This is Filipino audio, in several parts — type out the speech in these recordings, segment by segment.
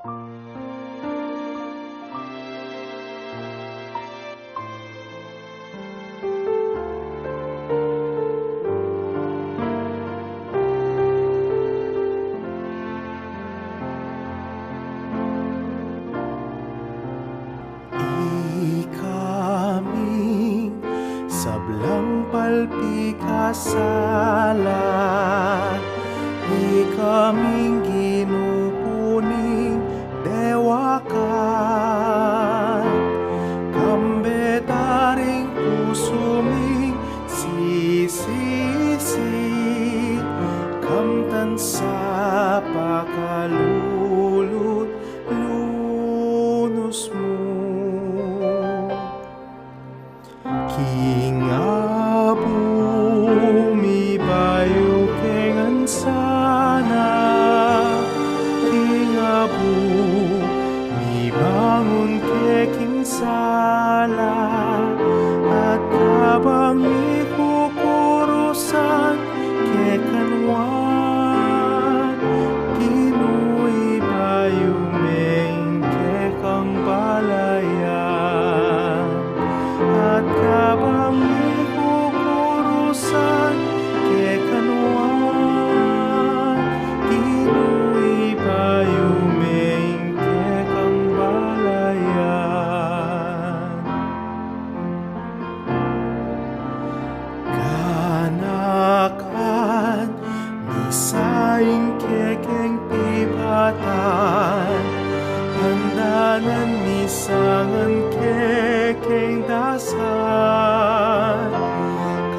Ikaming sablang palpikasalan, ikaming ginupuning dewakan, kambetaring pusuming sisisi, kamtan sa pakalulot lunos mo. Kingabu mi bayu kengan sana, kingabu mi bangun keking sala, at kabang mi kukurusan kekanwan, kinuwi bayu meng kekang balayan, at kabang ikukurusan kekanwan, kinuwi bayu meng kekang balayan. Kanakan misaing kekeng pipatan, handanan misangan kekeng dasan,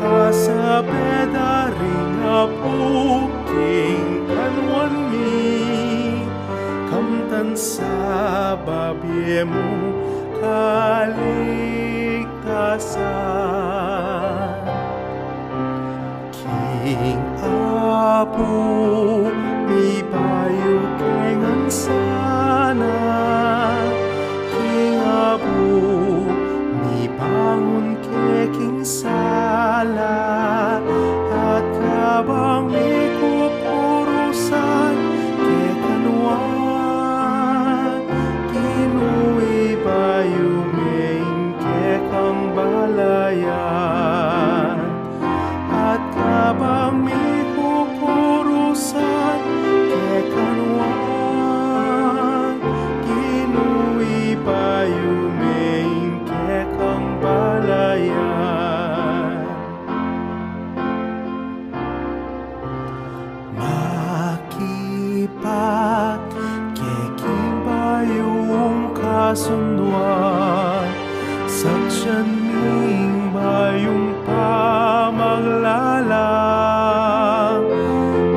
kasabedaring apuking kanwan mi, kamtan sa babyemu kaligtasan. King apu mi bayu kengan sana, king apu mi bangun keking sala, at kabang mi kukurusan kekanwan, kinuwi bayu meng kekang balayan, at kabang mi kukurusan kekanwan, kinuwi bayu meng kekang balayan. Makipat keking bayong kasunduan, saksyan ming bayong pamaglalang,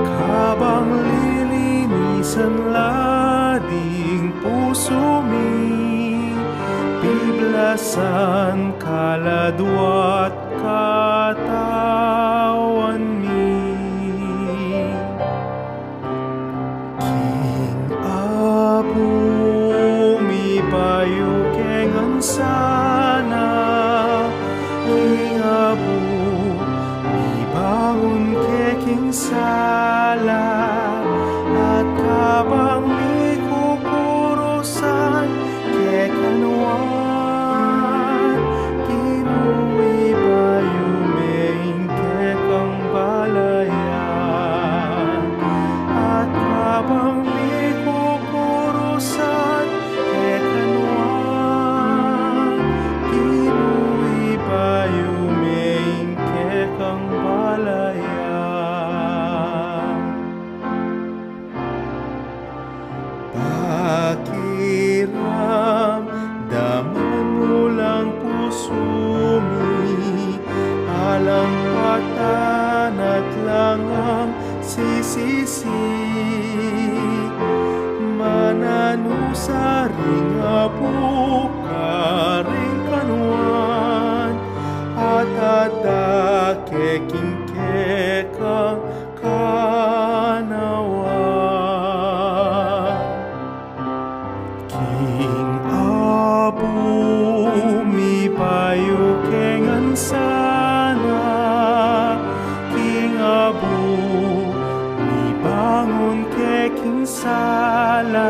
kabang lilinisan lading puso mi, biblasan kaladwat katawan mi. King apu mi bayu kengan sana, king apu mi bangun keking sala, at kabang mi kukurusan kekanwan, kinuwi bayu meng kekang balayan, at kabang mi kukurusan kekanwan, kinuwi bayu meng kekang balayan. Pakiram daman mo lang puso mi, alang patan at langang sisisi, mananusaring apu karing kanwan, at keking kekang kanawan. King apu mi bayu kengan sana, king apu mi bangun aking sala